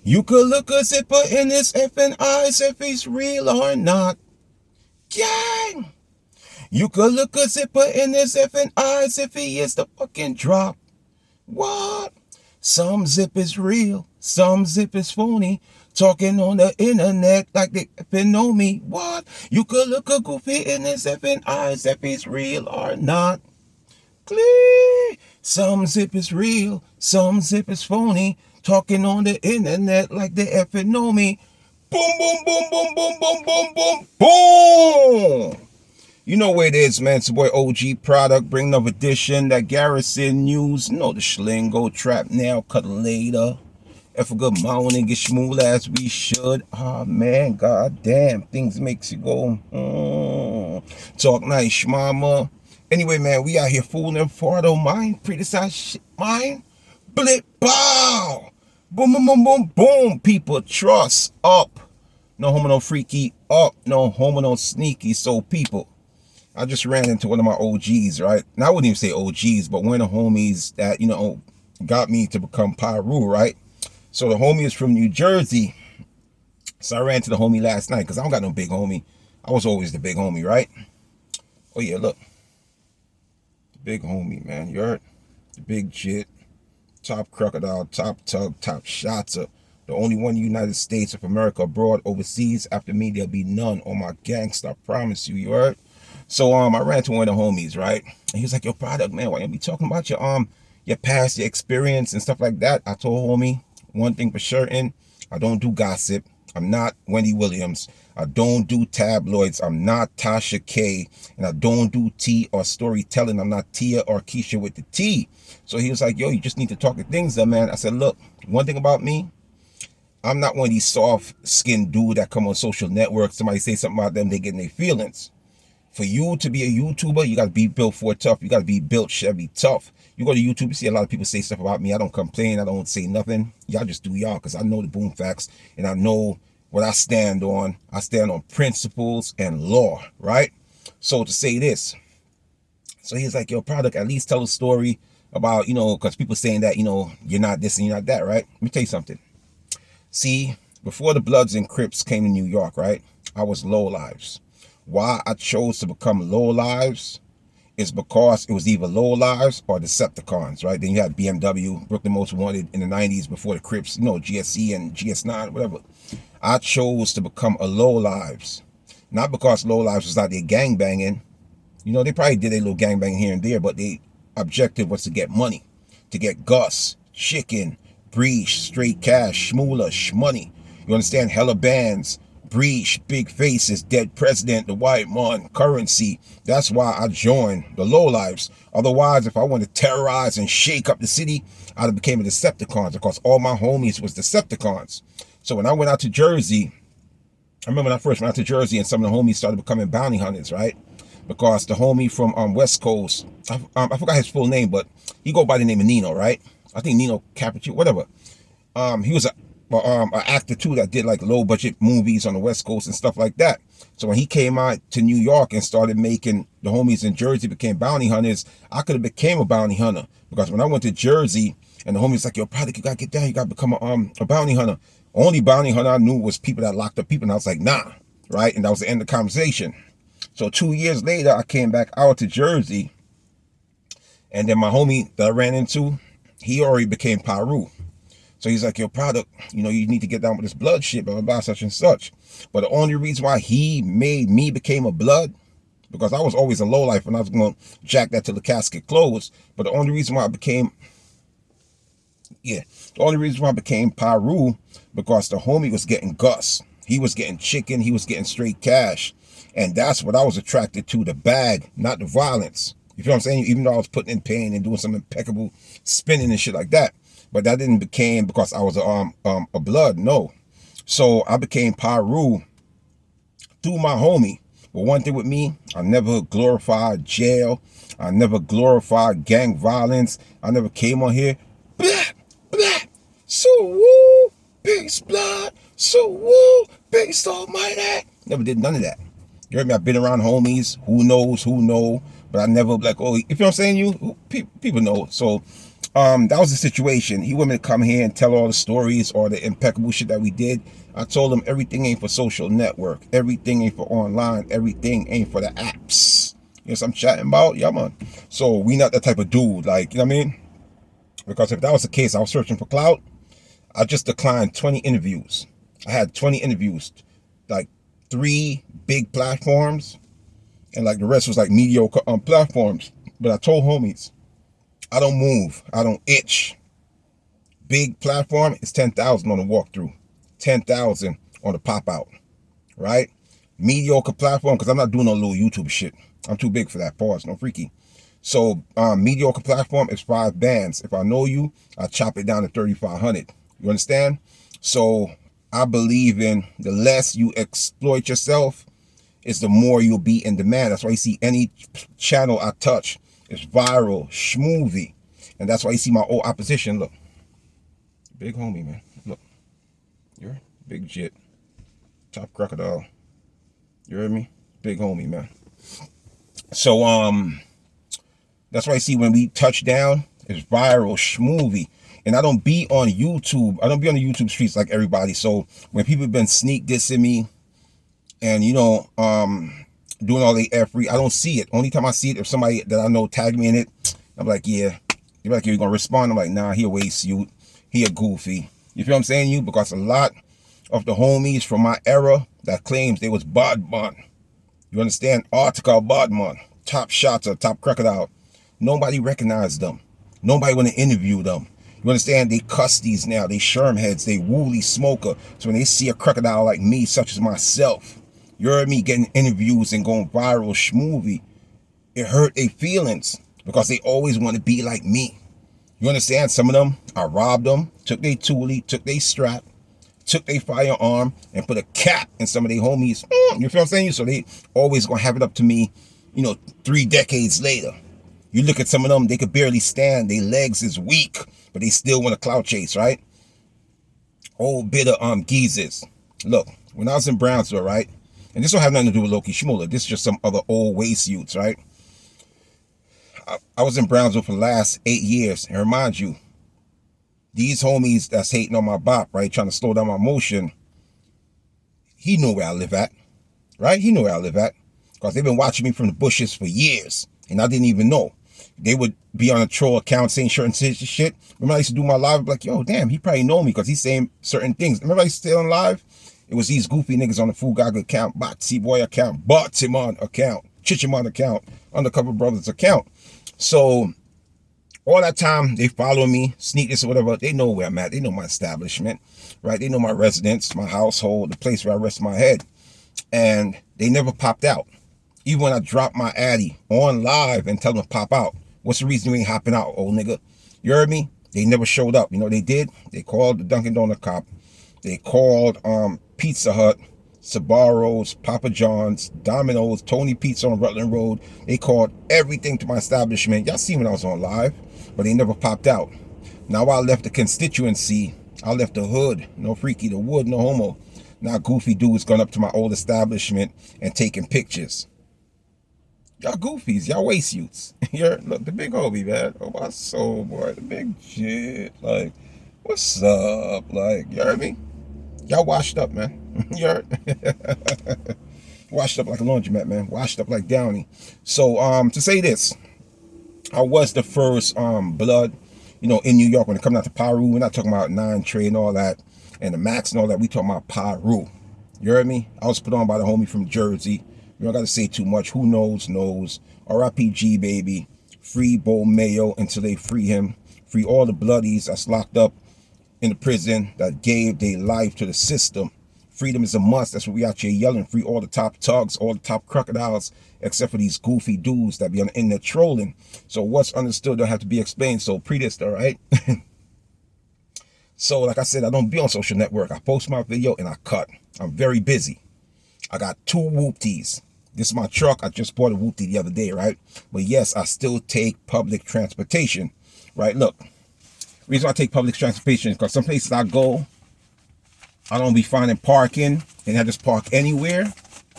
You could look a zipper in his effing eyes if he's real or not. Gang! You could look a zipper in his effing eyes if he is the fucking drop. What? Some zip is real, some zip is phony. Talking on the internet like they effing know me. What? You could look a goofy in his effing eyes if he's real or not. Clear. Some zip is real, some zip is phony. Talking on the internet like they effing know me. Boom, boom, boom, boom, boom, boom, boom, boom, boom. You know where it is, man. It's your boy OG Product. Bring another edition. That Garrison News. You know the schlingo. Trap now, cut later. If a good morning, get smooth as we should. Ah, man, goddamn. Things makes you go, talk nice, mama. Anyway, man, we out here fooling for I don't mind. Pretty side shit, mine. Blip, bow. Boom, boom, boom, boom, boom. People, trust up. No homo, no freaky up. No homo, no sneaky. So, people, I just ran into one of my OGs, right? And I wouldn't even say OGs, but one of the homies that, got me to become Pyru, right? So the homie is from New Jersey. So I ran to the homie last night because I don't got no big homie. I was always the big homie, right? Oh, yeah, look. The big homie, man. You heard? The big jit. Top crocodile, top tug, top shotter. The only one in the United States of America, abroad, overseas. After me, there'll be none on my gangsta. I promise you, you heard? So I ran to one of the homies, right? And he was like, yo, Product, man, why you be talking about your past, your experience and stuff like that? I told homie, one thing for certain, I don't do gossip. I'm not Wendy Williams. I don't do tabloids. I'm not Tasha K. And I don't do tea or storytelling. I'm not Tia or Keisha with the T. So he was like, yo, you just need to talk to things up, man. I said, look, one thing about me, I'm not one of these soft-skinned dudes that come on social networks. Somebody say something about them, they get in their feelings. For you to be a YouTuber, you got to be built for tough. You got to be built Chevy tough. You go to YouTube, you see a lot of people say stuff about me. I don't complain. I don't say nothing. Y'all just do y'all because I know the boom facts and I know what I stand on. I stand on principles and law, right? So to say this, so he's like, yo, Product, at least tell a story about, because people saying that, you're not this and you're not that, right? Let me tell you something. See, before the Bloods and Crips came to New York, right, I was low lives. Why I chose to become low lives is because it was either low lives or Decepticons, right? Then you had BMW, Brooklyn Most Wanted in the 90s before the Crips, GSC and GS9, whatever. I chose to become a low lives. Not because low lives was out there gang banging. They probably did a little gang banging here and there, but their objective was to get money, to get Gus, chicken, breach, straight cash, shmoola, shmoney. You understand? Hella bands. Breach, big faces, dead president, the white man, currency. That's why I joined the lowlifes. Otherwise, if I wanted to terrorize and shake up the city, I'd have became a Decepticons because all my homies was Decepticons. So when I went out to Jersey, I remember when I first went out to Jersey and some of the homies started becoming bounty hunters, right? Because the homie from West Coast, I forgot his full name, but he go by the name of Nino, right? I think Nino Capucci, whatever. He was an actor too that did like low budget movies on the West Coast and stuff like that. So when he came out to New York and started making the homies in Jersey became bounty hunters, I could have became a bounty hunter because when I went to Jersey and the homies like, yo, Product, you gotta get down, you gotta become a bounty hunter. Only bounty hunter I knew was people that locked up people, and I was like, nah, right? And that was the end of the conversation. So 2 years later, I came back out to Jersey, and then my homie that I ran into, he already became Pyru. So he's like, yo, Product, you need to get down with this blood shit, blah, blah, blah, such and such. But the only reason why he made me became a blood, because I was always a lowlife and I was going to jack that till the casket closed. But the only reason why I became, Pyru, because the homie was getting Gus. He was getting chicken. He was getting straight cash. And that's what I was attracted to, the bag, not the violence. You feel what I'm saying? Even though I was putting in pain and doing some impeccable spinning and shit like that. But that didn't became because I was a blood, no. So I became Pyru through my homie. But one thing with me, I never glorified jail. I never glorified gang violence. I never came on here, blah, blah, so woo, peace, blood, so woo, peace, almighty. Never did none of that. You heard me? I've been around homies. Who knows? Who know? But I never like, oh, if you know what I'm saying, people know. So that was the situation. He wanted me to come here and tell all the stories or the impeccable shit that we did. I told him everything ain't for social network. Everything ain't for online. Everything ain't for the apps. You know what I'm chatting about? Yeah, man. So we not that type of dude. Like, you know what I mean? Because if that was the case, I was searching for clout. I just declined 20 interviews. I had 20 interviews. Like 3 big platforms. And like the rest was like mediocre platforms. But I told homies, I don't move. I don't itch. Big platform is 10,000 on the walkthrough. 10,000 on the pop out. Right? Mediocre platform, because I'm not doing no little YouTube shit. I'm too big for that. Pause. No freaky. So mediocre platform is 5 bands. If I know you, I chop it down to 3,500. You understand? So I believe in the less you exploit yourself, is the more you'll be in demand. That's why you see any channel I touch is viral, schmoovy. And that's why you see my old opposition. Look. Big homie, man. Look. You're big jit. Top crocodile. You heard me? Big homie, man. So, that's why I see when we touch down, it's viral, schmoovy. And I don't be on YouTube. I don't be on the YouTube streets like everybody. So when people have been sneak dissing me and, you know, doing all the F-free, I don't see it. Only time I see it, if somebody that I know tag me in it, I'm like, yeah. You're like, you're going to respond? I'm like, nah, he a waste you. He a goofy. You feel what I'm saying? You? Because a lot of the homies from my era that claims they was Bodman. You understand? Article Bodman. Top shotter, top crocodile. Nobody recognized them. Nobody want to interview them. You understand? They custies now. They sherm heads. They woolly smoker. So when they see a crocodile like me, such as myself, you heard me getting interviews and going viral, schmoovy, it hurt their feelings because they always want to be like me. You understand? Some of them, I robbed them, took their toolie, took their strap, took their firearm, and put a cap in some of their homies. You feel what I'm saying? So they always gonna have it up to me, you know, 3 decades later. You look at some of them, they could barely stand. Their legs is weak, but they still want to clout chase, right? Old bit of geezers. Look, when I was in Brownsville, right? And this don't have nothing to do with Loki Shmula. This is just some other old waste youths, right? I was in Brownsville for the last 8 years. And remind you, these homies that's hating on my bop, right? Trying to slow down my motion. He knew where I live at, right? He knew where I live at. Because they've been watching me from the bushes for years. And I didn't even know. They would be on a troll account saying certain shit. Remember I used to do my live, like, yo, damn, he probably know me because he's saying certain things. Remember I used to stay on live? It was these goofy niggas on the Fool Gaga account, Botsy Boy account, Botimon account, Chichimon account, Undercover Brothers account. So all that time they follow me, sneak this or whatever. They know where I'm at. They know my establishment, right? They know my residence, my household, the place where I rest my head. And they never popped out. Even when I dropped my addy on live and tell them to pop out. What's the reason you ain't hopping out, old nigga? You heard me? They never showed up. You know what they did? They called the Dunkin' Donut cop. They called Pizza Hut, Sbarro's, Papa John's, Domino's, Tony Pizza on Rutland Road. They called everything to my establishment. Y'all see when I was on live, but they never popped out. Now I left the constituency. I left the hood. No freaky, the wood, no homo. Now goofy dudes going up to my old establishment and taking pictures. Y'all goofies, y'all waste youths. Look, the big homie, man. Oh, my soul, boy. The big shit. Like, what's up? Like, you heard me? Y'all washed up, man. You heard? Washed up like a laundromat, man. Washed up like Downey. So, to say this, I was the first blood, you know, in New York when it comes out to Paru. We're not talking about 9 Trey and all that, and the Max and all that. We talking about Paru. You heard me? I was put on by the homie from Jersey. You don't got to say too much. Who knows, knows. R.I.P.G, baby. Free Bo Mayo until they free him. Free all the bloodies that's locked up in the prison that gave their life to the system. Freedom is a must. That's what we out here yelling. Free all the top tugs, all the top crocodiles, except for these goofy dudes that be on the internet trolling. So what's understood don't have to be explained. So pre-this, all right? So like I said, I don't be on social network. I post my video and I cut. I'm very busy. I got 2 whoopties. This is my truck. I just bought a whoopty the other day, right? But yes, I still take public transportation, right? Look, the reason I take public transportation is because some places I go, I don't be finding parking, and I just park anywhere.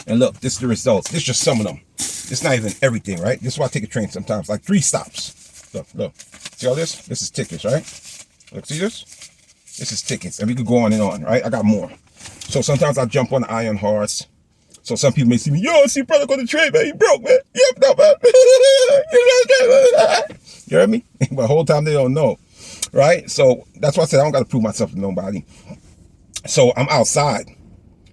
And look, this is the results. This is just some of them. It's not even everything, right? This is why I take a train sometimes, like 3 stops. Look. See all this? This is tickets, right? Look, see this? This is tickets, and we could go on and on, right? I got more. So sometimes I jump on the Iron Horse. So some people may see me, yo, see brother go to trade, man. He broke, man. Yep, no, man. You heard me? But the whole time they don't know, right? So that's why I said I don't got to prove myself to nobody. So I'm outside.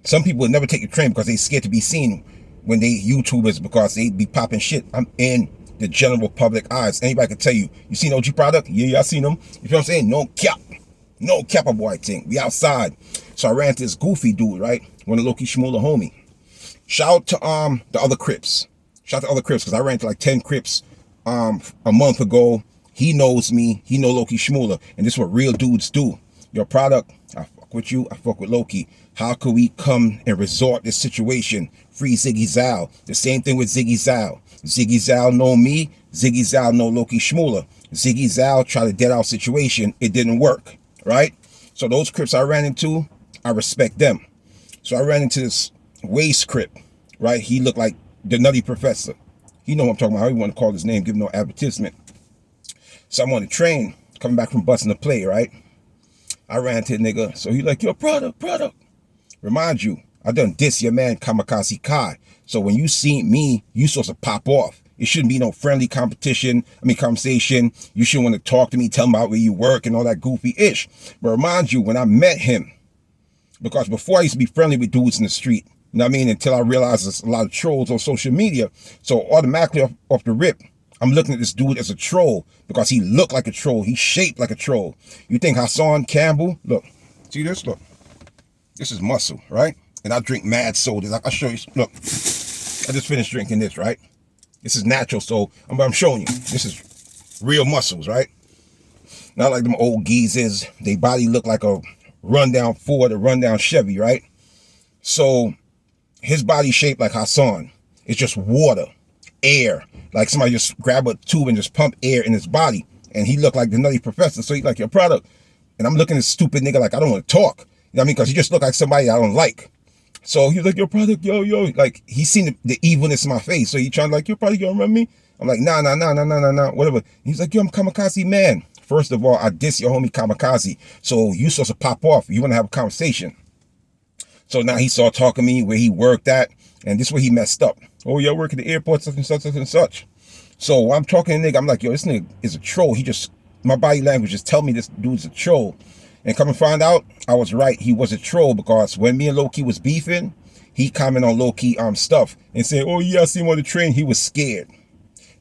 Some people would never take the train because they scared to be seen when they YouTubers because they be popping shit. I'm in the general public eyes. Anybody can tell you, you seen OG product? Yeah, I seen them. You feel what I'm saying? No cap. No cap a boy thing. We outside. So I ran to this goofy dude, right? One of Loki Shmoola homie. Shout out to the other Crips. Shout out to other Crips because I ran to like 10 Crips a month ago. He knows me. He know Loki Shmoola. And this is what real dudes do. Your product, I fuck with you. I fuck with Loki. How could we come and resort this situation? Free Ziggy Zal. The same thing with Ziggy Zal. Ziggy Zal know me. Ziggy Zal know Loki Shmoola. Ziggy Zal tried to dead out situation. It didn't work. Right? So those Crips I ran into, I respect them. So I ran into this Waste Crip, right? He looked like the Nutty Professor. You know what I'm talking about. I don't even want to call his name, give him no advertisement. So I'm on the train, coming back from busting the play, right? I ran to the nigga. So he like, yo, product. Remind you, I done diss your man Kamikaze Kai. So when you see me, you supposed to pop off. It shouldn't be no friendly conversation. You shouldn't want to talk to me, tell me about where you work and all that goofy ish. But remind you, when I met him, because before I used to be friendly with dudes in the street, you know what I mean? Until I realized there's a lot of trolls on social media. So automatically off the rip, I'm looking at this dude as a troll because he looked like a troll. He shaped like a troll. You think Hassan Campbell? Look, see this? Look, this is muscle, right? And I drink mad sodas. I'll show you. Look, I just finished drinking this, right? This is natural, so I'm showing you. This is real muscles, right? Not like them old geezers. They body look like a rundown Ford, a rundown Chevy, right? So his body shaped like Hassan. It's just water, air. Like somebody just grab a tube and just pump air in his body. And he looked like the Nutty Professor. So he like, your product. And I'm looking at this stupid nigga like, I don't want to talk. You know what I mean? Because he just looked like somebody I don't like. So he was like, your product, yo. Like, he seen the evilness in my face. So he trying to like, your product, you don't remember me? I'm like, nah, whatever. He's like, yo, I'm Kamikaze man. First of all, I diss your homie Kamikaze. So you supposed to pop off. You want to have a conversation. So now he started talking to me where he worked at. And this is where he messed up. Oh, yeah, I work at the airport, such and such and such. So while I'm talking to the nigga, I'm like, yo, this nigga is a troll. My body language just tell me this dude's a troll. And come and find out, I was right. He was a troll because when me and Loki was beefing, he commented on Loki stuff and said, oh, yeah, I see him on the train. He was scared.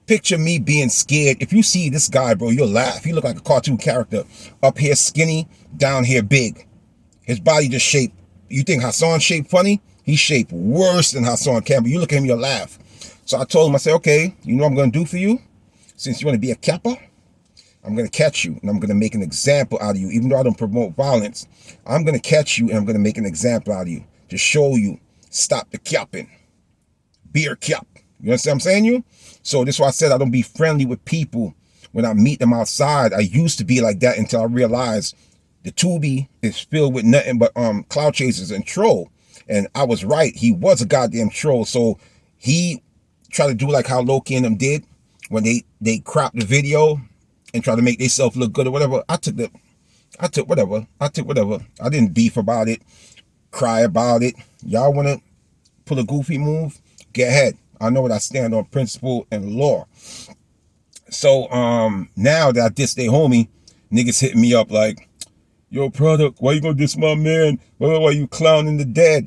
Picture me being scared. If you see this guy, bro, you'll laugh. He look like a cartoon character. Up here skinny, down here big. His body just shaped. You think Hassan shaped funny? He shaped worse than Hassan Campbell. You look at him, you'll laugh. So I told him, I said, okay, you know what I'm going to do for you? Since you want to be a kappa, I'm going to catch you and I'm going to make an example out of you. Even though I don't promote violence, I'm going to catch you and I'm going to make an example out of you to show you, stop the capping. Be a cap. You understand what I'm saying, you? So this is why I said I don't be friendly with people when I meet them outside. I used to be like that until I realized the Tubi is filled with nothing but clout chasers and troll. And I was right. He was a goddamn troll. So he tried to do like how Loki and them did when they cropped the video and try to make themselves look good or whatever. I took whatever. I didn't beef about it, cry about it. Y'all want to pull a goofy move? Get ahead. I know what I stand on, principle and law. So now that I dissed their homie, niggas hitting me up like, yo, product, why you gonna diss my man? Why you clowning the dead?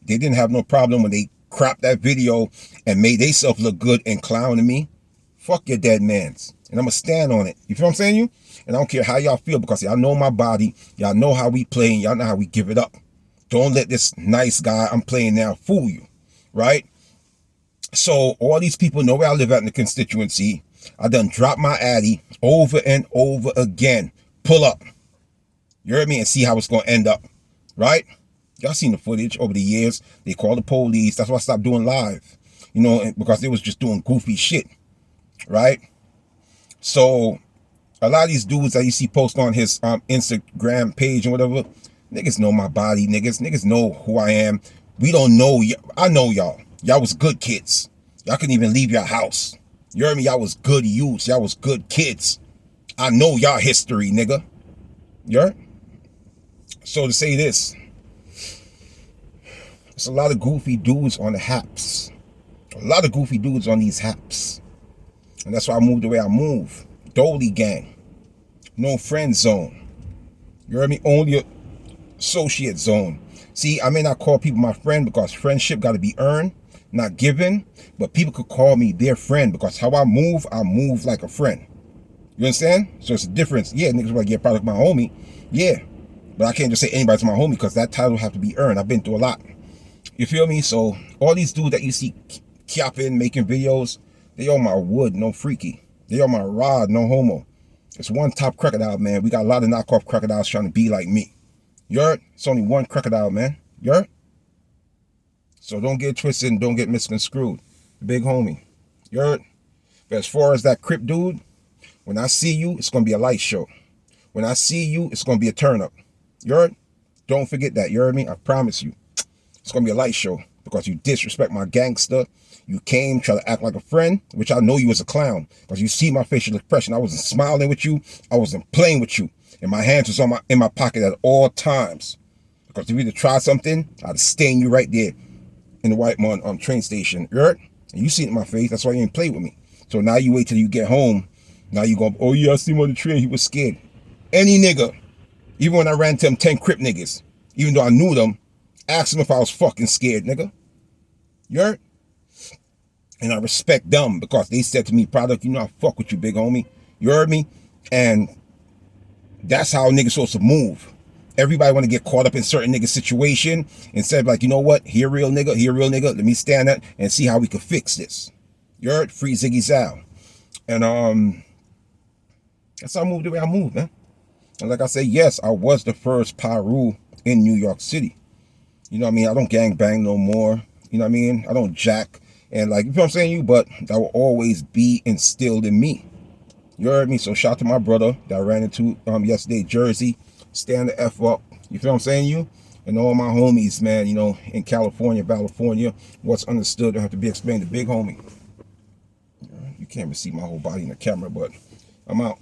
They didn't have no problem when they cropped that video and made themselves look good and clowning me. Fuck your dead mans. And I'm gonna stand on it. You feel what I'm saying, you? And I don't care how y'all feel because y'all know my body. Y'all know how we play and y'all know how we give it up. Don't let this nice guy I'm playing now fool you, right? So all these people know where I live at in the constituency. I done dropped my addy over and over again. Pull up. You heard me? And see how it's going to end up. Right? Y'all seen the footage over the years. They called the police. That's why I stopped doing live. You know, because they was just doing goofy shit. Right? So a lot of these dudes that you see post on his Instagram page and whatever, niggas know my body, niggas. Niggas know who I am. We don't know. I know y'all. Y'all was good kids. Y'all couldn't even leave your house. You heard me? Y'all was good youths. Y'all was good kids. I know y'all history, nigga. Yeah? So to say this, there's a lot of goofy dudes on the haps. A lot of goofy dudes on these haps. And that's why I moved the way I move. Dolly gang. No friend zone. You heard me? Only associate zone. See, I may not call people my friend because friendship got to be earned, not given. But people could call me their friend because how I move like a friend. You understand? So it's a difference. Yeah, niggas want to get product my homie. Yeah. But I can't just say anybody's my homie because that title have to be earned. I've been through a lot. You feel me? So all these dudes that you see capping, making videos, they on my wood, no freaky. They on my rod, no homo. It's one top crocodile, man. We got a lot of knockoff crocodiles trying to be like me. You heard? It's only one crocodile, man. You heard? So don't get twisted and don't get misconstrued. Big homie. You heard? But as far as that Crip dude, when I see you, it's going to be a light show. When I see you, it's going to be a turn up. You heard? Don't forget that. You heard me? I promise you. It's going to be a light show because you disrespect my gangster. You came, try to act like a friend, which I know you was a clown because you see my facial expression. I wasn't smiling with you. I wasn't playing with you. And my hands was in my pocket at all times. Because if you either try something, I'd stain you right there in the Whitemont train station. You heard? And you see it in my face. That's why you ain't play with me. So now you wait till you get home. Now you go, oh yeah, I see him on the train. He was scared. Any nigga, even when I ran to them 10 Crip niggas, even though I knew them, asked them if I was fucking scared, nigga. You heard? And I respect them because they said to me, product, you know I fuck with you, big homie. You heard me? And that's how niggas supposed to move. Everybody want to get caught up in certain nigga situation instead of like, you know what? Here real nigga, here real nigga. Let me stand up and see how we could fix this. You heard? Free Ziggy Zal. And that's how I moved the way I moved, man. And like I say, yes, I was the first Paru in New York City. You know what I mean? I don't gang bang no more. You know what I mean? I don't jack. And like, you know what I'm saying? You, but that will always be instilled in me. You heard me? So shout out to my brother that I ran into yesterday, Jersey. Stand the F up. You feel what I'm saying? You? And all my homies, man, you know, in California, what's understood don't have to be explained to big homie. You can't even see my whole body in the camera, but I'm out.